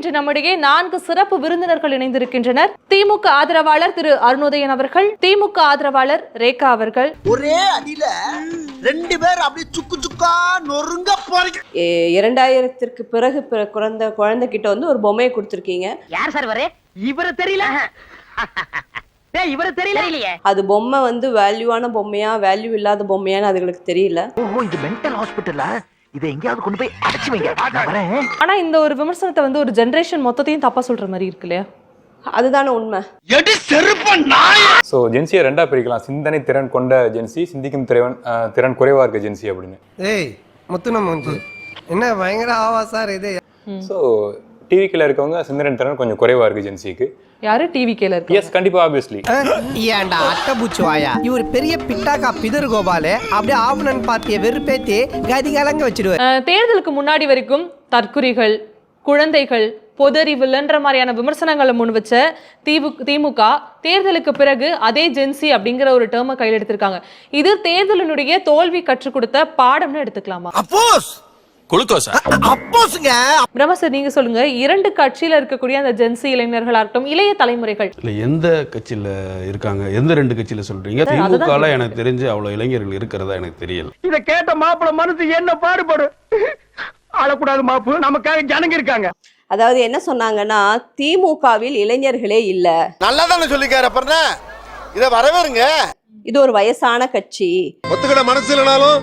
இன்று நம்முடைய 4 சிறப்பு விருந்தினர்கள் இணைந்திருக்கின்றனர். திமுக ஆதரவாளர் திரு அருணோதயன் அவர்கள், திமுக ஆதரவாளர் ரேகா அவர்கள். ஒரே அடியில 2 பேர் அப்படியே சுக்கு சுக்கா நொறுங்க போறீங்க. 2000க்கு பிறகு குழந்தை கிட்ட வந்து ஒரு பொம்மையை கொடுத்திருக்கீங்க. யார் சார் வரே? இவரை தெரியல. இவரை தெரியலையே. அது பொம்மை வந்து வேல்யூவான பொம்மையா வேல்யூ இல்லாத பொம்மையான்னு அதுங்களுக்கு தெரியல. ஓ, இது மென்டல் ஹாஸ்பிடல்ல. இதை எங்கயாவது கொண்டு போய் அடைச்சு வைங்க. ஆனா இந்த ஒரு விமர்சனத்தை வந்து ஒரு ஜெனரேஷன் மொத்தத்தையும் தப்பா சொல்ற மாதிரி இருக்கு இல்லையா? அதுதானே உண்மை. ஸோ ஜென்சியை ரெண்டா பிரிக்கலாம். சிந்தனை திறன் கொண்ட ஜென்சி, சிந்திக்கும் திறன் குறைவா இருக்க ஜென்சி அப்படின்னு. ஏய் முத்துன மூஞ்சி என்ன பயங்கர ஆவாசா இது. ஸோ டிவிக்கில் இருக்கவங்க சிந்தனை திறன் கொஞ்சம் குறைவா இருக்கு ஜென்சிக்கு. யாரு டிவிக்கேல இருக்கு? எஸ், கண்டிப்பா, ஆப்வியஸ்லி. ஏன்டா அட்டபூச்சி வாயா, இவர் பெரிய பிட்டாக்கா பிதர் கோபாலே அப்படியே ஆவுனன் பாத்திய வெறுப்பேத்தி கதி கலங்க வச்சிடுவார். தேர்தலுக்கு முன்னாடி வரைக்கும் தற்குறிகள், குழந்தைகள், பொதறிவில்ன்ற மாதிரியான விமர்சனங்களை முன் வச்ச திமுக தேர்தலுக்கு பிறகு அதே ஜென்சி அப்படிங்கிற ஒரு டேர்மை கையில் எடுத்திருக்காங்க. இது தேர்தலினுடைய தோல்வி கற்றுக் கொடுத்த பாடம்னு எடுத்துக்கலாமா? பிரமசர், நீங்க சொல்லுங்க. 2 கட்சியில இருக்கக்கூடிய அந்த ஜென்சி இளைஞர்களா இருக்கட்டும், இளைய தலைமுறைகள் எந்த கட்சியில இருக்காங்க? எந்த 2 கட்சியில சொல்றீங்க? திமுக எனக்கு தெரிஞ்சு அவ்வளவு இளைஞர்கள் இருக்கிறதா எனக்கு தெரியல. இத கேட்ட மாப்பிள மனசு என்ன பாடுபடு. ஆளக்கூடாது மாப்பு, நமக்காக ஜனங்க இருக்காங்க. அதாவது என்ன சொன்னாங்கன்னா, திமுகவில் இளைஞர்களே இல்ல. நல்லா தானே சொல்லிக்காரு. அப்புறம் இத வரவேறுங்க. இது ஒரு வயசான கட்சி. ஒத்துக்கிட மனசு இல்லனாலும்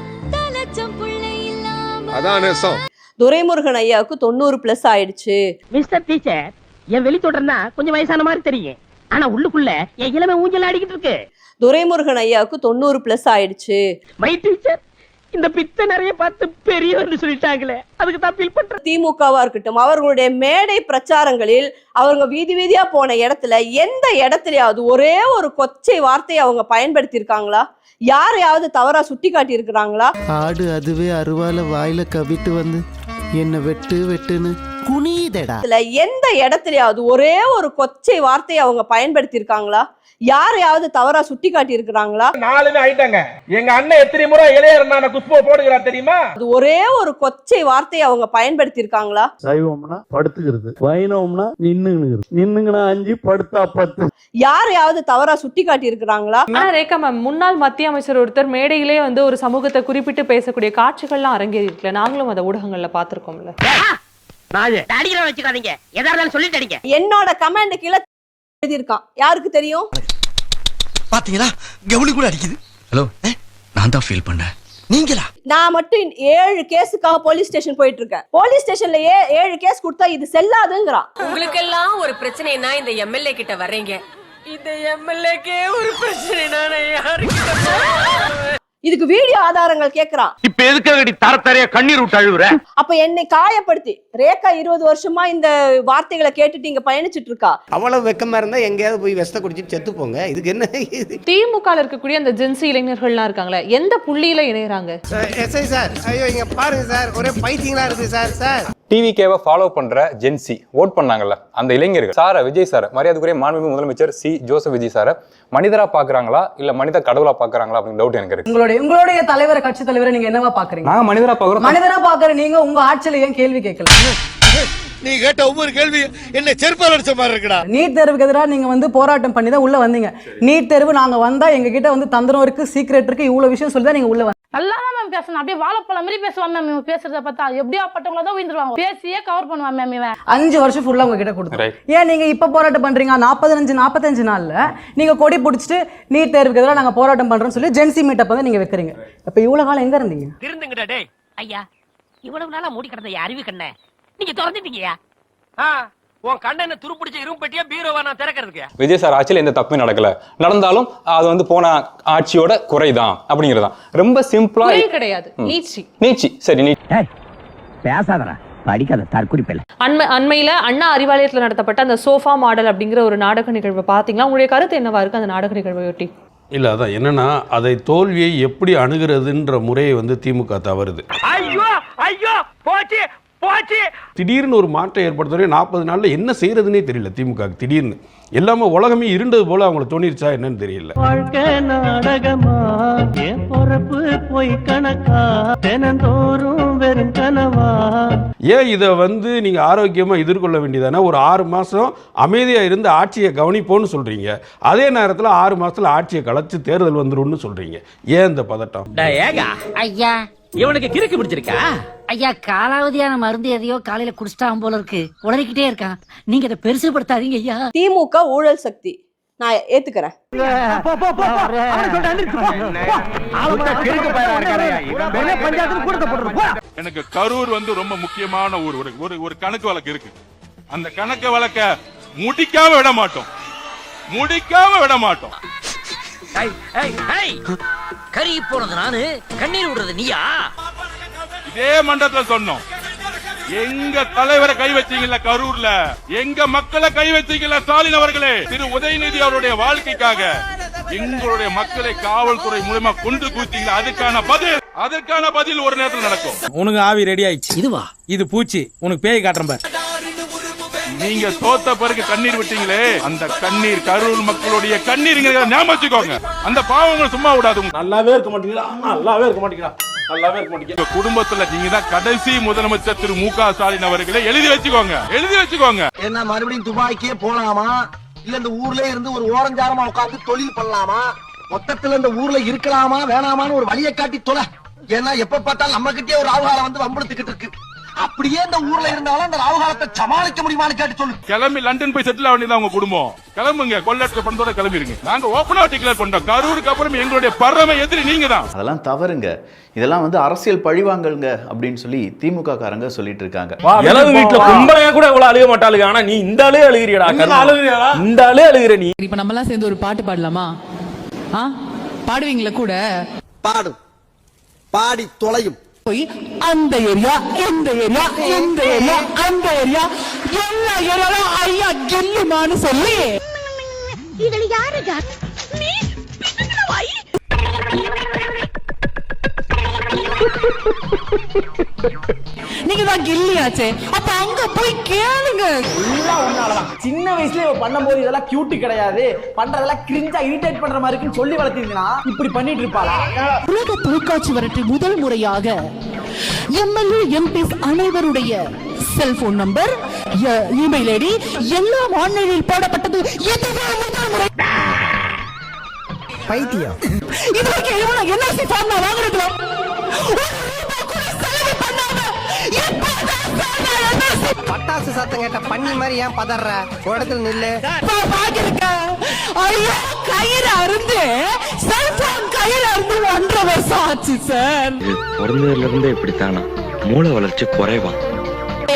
அதான் நேசம். துரைமுருகன் ஐயாவுக்கு 90+ ஆயிடுச்சு. மிஸ்டர் டீச்சர், என் வெளி தொடர்னா கொஞ்சம் வயசான மாதிரி தெரியும். ஆனா உள்ளுக்குள்ள என் இளமை ஊஞ்சல் ஆடிக்கிட்டு இருக்கு. துரைமுருகன் ஐயாவுக்கு 90+ ஆயிடுச்சு. மை டீச்சர், இந்த பித்த நிறைய பார்த்து பெரியவர்னு சொல்லிட்டாங்களே, அதுக்கு தான் ஃபீல் பண்றேன். திமுகவா இருக்கட்டும், அவர்களுடைய மேடை பிரச்சாரங்களில் அவங்க வீதி வீதியா போன இடத்துல எந்த இடத்துலயாவது ஒரே ஒரு கொச்சை வார்த்தையை அவங்க பயன்படுத்தி இருக்காங்களா? யாரையாவது தவறா சுட்டி காட்டி இருக்கிறாங்களா? ஆடு அதுவே அருவால வாயில கவிட்டு வந்து என்ன வெட்டு வெட்டுன்னு குனிதடா. எந்த இடத்துலயாவது ஒரே ஒரு கொச்சை வார்த்தையை அவங்க பயன்படுத்தி இருக்காங்களா? யாரையாவது தவறா சுட்டி காட்டி இருக்கிறாங்களா? 4 ஆயிட்டாங்க. எங்க அண்ணன் எத்தனை முறை இளையரான குஷ்போ போடுகிறார் தெரியுமா? அது ஒரே ஒரு கொச்சை வார்த்தையை அவங்க பயன்படுத்தி இருக்காங்களா? சைவம்னா படுத்துக்கிறது, வைணவம்னா நின்னுங்கிறது, நின்னுங்கனா 5 படுத்தா 10. யாரையாவது தவறா சுட்டி காட்டி இருக்கிறாங்களா? ரேகா மேம், முன்னாள் மத்திய அமைச்சர் ஒருத்தர் மேடையிலே வந்து ஒரு சமூகத்தை குறிப்பிட்டு பேசக்கூடிய காட்சிகள்லாம் அரங்கேறி இருக்குல்ல, நாங்களும் அதை ஊடகங்கள்ல பாத்திருக்கோம்ல. வச்சுக்காதீங்க, எதா இருந்தாலும் சொல்லிட்டு அடிங்க. என்னோட கமெண்ட் கீழே எழுதியிருக்கான். யாருக்கு தெரியும்? பாத்தீங்களா, கவுளி கூட அடிக்குது. ஹலோ, நான் தான் ஃபீல் பண்ணேன். நீங்களா? நான் மட்டும் 7 கேஸுக்காக போலீஸ் ஸ்டேஷன் போயிட்டு இருக்கேன். போலீஸ் ஸ்டேஷன்ல 7 கேஸ் கொடுத்தா இது செல்லாதுங்கிறான். உங்களுக்கு எல்லாம் ஒரு பிரச்சனைனா இந்த எம்எல்ஏ கிட்ட வர்றீங்க. இந்த எம்எல்ஏக்கே ஒரு பிரச்சனைனா யாருக்கு? இதுக்கு வீடியோ ஆதாரங்கள் கேக்குறான். இப்ப எதுக்காக தரத்தரையா கண்ணீர் விட்டு அழுகுற? அப்ப என்னை காயப்படுத்தி ரேகா 20 வருஷமா இந்த வார்த்தைகளை கேட்டுட்டு இங்க பயணிச்சுட்டு இருக்கா. அவ்வளவு வெக்கமா இருந்தா எங்கேயாவது போய் விஷத்தை குடிச்சிட்டு செத்து போங்க. இதுக்கு என்ன? திமுக இருக்கக்கூடிய அந்த ஜென்சி இளைஞர்கள்லாம் இருக்காங்களே, எந்த புள்ளியில இணையறாங்க? எஸ்ஐ சார், ஐயோ இங்க பாருங்க சார், ஒரே பைத்தியங்களா இருக்கு சார். சார் டிவிகேவை ஃபாலோ பண்ற ஜென்சி ஓட் பண்ணாங்கல்ல, அந்த இளைஞர்கள் சார விஜய் சார, மரியாதைக்குரிய மாண்புமிகு முதலமைச்சர் சி ஜோசப் விஜய் சார மனிதரா பாக்குறாங்களா இல்ல மனித கடவுளா பாக்குறாங்களா அப்படின்னு டவுட் எனக்கு இருக்கு. உங்களுடைய தலைவர், கட்சி தலைவரை நீங்க என்னவா பாக்குறீங்க? நாங்க மனிதரா பாக்குறோம். மனிதரா பாக்குற நீங்க உங்க ஆட்சியில ஏன் கேள்வி கேட்கல? நீ கேட்ட ஒவ்வொரு கேள்வி என்ன செருப்பால் அடிச்ச மாதிரி இருக்குடா. நீட் தேர்வுக்கு எதிராக நீங்க வந்து போராட்டம் பண்ணி தான் உள்ள வந்தீங்க. நீட் தேர்வு நாங்க வந்தா எங்க கிட்ட வந்து தந்திரம் இருக்கு, சீக்ரெட் இருக்கு, இவ்வளவு விஷயம் சொல்லி தான் நீங்க உள்ள நல்லா தான் மேம் பேசணும். அப்படியே வாழைப்பழம் மாதிரி பேசுவான் மேம். இவன் பேசுறத பார்த்தா எப்படியா பட்டவங்கள தான் விழுந்துருவாங்க. பேசியே கவர் பண்ணுவான் மேம். இவன் 5 வருஷம் ஃபுல்லா உங்க கிட்ட கொடுத்து ஏன் நீங்க இப்ப போராட்டம் பண்றீங்க? 45 நாள்ல நீங்க கொடி பிடிச்சிட்டு நீட் தேர்வுக்கு எதிராக நாங்க போராட்டம் பண்றோம்னு சொல்லி ஜென்சி மீட்டப் வந்து நீங்க வைக்கிறீங்க. இப்ப இவ்வளவு காலம் எங்க இருந்தீங்க? திருந்துங்கடா டேய். ஐயா, இவ்வளவு நாளா மூடி கிடந்த அறிவு கண்ணே நீங்க திறந்துட்டீங்கயா. உன் கண்ணனை துருப்பிடிச்ச இரும்பு பெட்டியா பீரோவா நான் திறக்கிறதுக்கு? விஜய் சார் ஆட்சியில் எந்த தப்புமே நடந்தாலும் அது வந்து போன ஆட்சியோட குறைதான் அப்படிங்கறதான். ரொம்ப சிம்பிளா கிடையாது. நீச்சி சரி பேசாதடா, படிக்காத தற்குறிப்பில்லை. அண்மையில அண்ணா அறிவாலயத்தில் நடத்தப்பட்ட அந்த சோஃபா மாடல் அப்படிங்கிற ஒரு நாடக நிகழ்வு பாத்தீங்களா? உங்களுடைய கருத்து என்னவா இருக்கு அந்த நாடக நிகழ்வையொட்டி? இல்ல, அதான் என்னன்னா, அதை தோல்வியை எப்படி அணுகிறதுன்ற முறையை வந்து திமுக தவறுது. ஐயோ ஐயோ போச்சு, போச்சு. திடீர்னு ஒரு மாற்றம் ஏற்படுத்துறே 40 நாள்ல என்ன செய்யறதுன்னே தெரியல திமுக. திடீர்னு எல்லாமே உலகமே இருண்டது போல அவங்களுக்கு தோணிருச்சா என்னன்னு தெரியல. வாழ்க்கை நாடகமா என் பொறப்பு போய் கணக்கா தினந்தோறும் வெறும் கனவா. ஏன் இதை நீங்க ஆரோக்கியமா எதிர்கொள்ள வேண்டியதானே? ஒரு 6 மாசம் அமைதியா இருந்து ஆட்சியை கவனிப்போன்னு சொல்றீங்க, அதே நேரத்தில் 6 மாசத்துல ஆட்சியை கலைச்சு தேர்தல் வந்துரும்னு சொல்றீங்க. ஏன் இந்த பதட்டம்? ஐயா இவனுக்கு கிறுக்கு பிடிச்சிருக்கா? ஐயா காலாவதியான மருந்து எதையோ காலையில குடிச்சிட்டான் போல இருக்கு, உளறிக்கிட்டே இருக்கான். நீங்க அதை பெருசுபடுத்தாதீங்க ஐயா. திமுக ஊழல் சக்தி நான் ஏத்துக்கிறேன். எனக்கு கரூர் ரொம்ப முக்கியமான ஊர். ஒரு கணக்கு வழக்கு இருக்கு. அந்த கணக்கு வழக்க முடிக்காம விட மாட்டோம். கறி போனது நானு, கண்ணீர் விடுறது நீயா? இதே மண்டலத்துல சொன்னோம். எங்க தலைவரை கை வச்சீங்கல்ல கரூர்ல, எங்க மக்களை கை வச்சீங்கல்ல ஸ்டாலின் அவர்களே. திரு உதயநிதி அவருடைய வாழ்க்கைக்காக எங்களுடைய மக்களை காவல்துறை மூலமா கொண்டு குவித்தீங்களா, அதற்கான பதில் ஒரு நேரத்தில் நடக்கும். உனக்கு ஆவி ரெடி ஆயிடுச்சு. இதுவா? இது பூச்சி, உனக்கு பேய் காட்டுறேன் பாரு. நீங்க தோத்த பிறகு கண்ணீர் விட்டீங்களே, அந்த கண்ணீர் கரூர் மக்களுடைய கண்ணீர் ஞாபகம் வச்சுக்கோங்க. அந்த பாவங்கள் சும்மா விடாது. நல்லாவே இருக்க மாட்டீங்களா? குடும்பத்துல நீங்க தான் கடைசி முதலமைச்சர் திரு மு க ஸ்டாலின் அவர்களை எழுதி வச்சுக்கோங்க. என்ன மறுபடியும் துபாய்க்கே போலாமா, இல்ல இந்த ஊர்ல இருந்து ஒரு ஓரஞ்சாரமா உட்கார்ந்து தொழில் பண்ணலாமா, மொத்தத்துல இந்த ஊர்ல இருக்கலாமா வேணாமான்னு ஒரு வழியை காட்டி தொலை. ஏன்னா எப்ப பார்த்தாலும் நம்ம கிட்டே ஒரு ராவுகாலம் வம்புடுத்துக்கிட்டு இருக்கு. அப்படியே இந்த ஊர்ல இருந்தாலும் அந்த ராவுகாலத்தை சமாளிக்க முடியுமான்னு கேட்டு சொல்லு. கிளம்பி லண்டன் போய் செட்டில் ஆகிதான் உங்க குடும்பம். கிளம்புங்க, கொள்ளட்ட பணத்தோட கிளம்பிருங்க. நாங்க ஓபனா டிக்ளேர் பண்றோம், கரூருக்கு அப்புறம் எங்களுடைய பரம எதிரி நீங்க தான். அதெல்லாம் தவறுங்க. இதெல்லாம் அரசியல் பழிவாங்கல்ங்க அப்படின்னு சொல்லி திமுக காரங்க சொல்லிட்டு இருக்காங்க. வீட்டுல கும்பலையா கூட இவ்வளவு அழுக மாட்டாளுங்க. ஆனா நீ இந்த ஆளே அழுகிறியடா, இந்த ஆளே அழுகிற நீ. இப்ப நம்ம எல்லாம் சேர்ந்து ஒரு பாட்டு பாடலாமா? பாடுவீங்களா கூட? பாடி தொலையும். அந்த ஏரியா இந்த ஏரியா இந்த ஏரியா அந்த ஏரியா எல்லா ஏரியாலும் ஐயா கில்லுமான்னு சொல்லி இதுல யாருடா நீ பிட்டுவாய். நீங்க தான் கில்லியாச்சே, அப்ப அங்க போய் கேளுங்க. சின்ன வயசுல பண்ணும்போது இதெல்லாம் கியூட் கிடையாது, பண்றதெல்லாம் கிரிஞ்சா இரிட்டேட் பண்ற மாதிரி இருக்குன்னு சொல்லி வளர்த்தீங்கன்னா இப்படி பண்ணிட்டு இருப்பாளா? உலக தொலைக்காட்சி வரட்டு முதல் முறையாக எம்எல்ஏ எம்பிஸ் அனைவருடைய செல்போன் நம்பர், இமெயில் ஐடி எல்லாம் ஆன்லைனில் போடப்பட்டது. பைத்தியம். இதுக்கு என்ஆர்சி ஃபார்ம் வாங்குறதுல பட்டாசு சத்தம் கேட்ட பண்ணி மாதிரி ஏன் பதற? இடத்துல நில்லு. ஐயோ கயிறு அருந்து செல்போன் கயிறு அருந்து 1.5 வருஷம் ஆச்சு சார். பிறந்ததுல இருந்தே இப்படித்தானா? மூளை வளர்ச்சி குறைவா?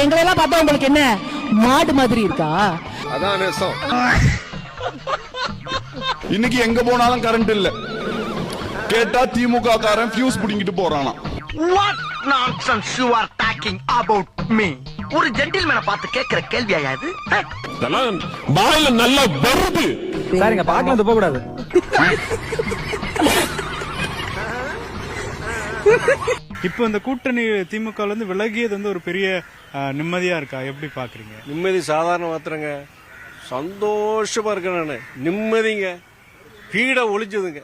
எங்களெல்லாம் பார்த்தா உங்களுக்கு என்ன மாடு மாதிரி இருக்கா? அதான் நேசம். இன்னைக்கு எங்க போனாலும் கரண்ட் இல்ல. கேட்டா திமுக காரன் ஃபியூஸ் புடிங்கிட்டு போறானா. What nonsense you are talking about me? ஒரு ஜென்டில்மேனை பார்த்து கேட்கிற கேள்வியா இது? வாயில நல்லா வருது. சாரிங்க, பார்க்கலாம் போக கூடாது. இப்போ இந்த கூட்டணி திமுக விலகியது ஒரு பெரிய நிம்மதியா இருக்கா? எப்படி பாக்குறீங்க? நிம்மதி சாதாரண மாத்திரங்க, சந்தோஷமா இருக்கேன் நானு. நிம்மதிங்க, பீட ஒழிச்சதுங்க.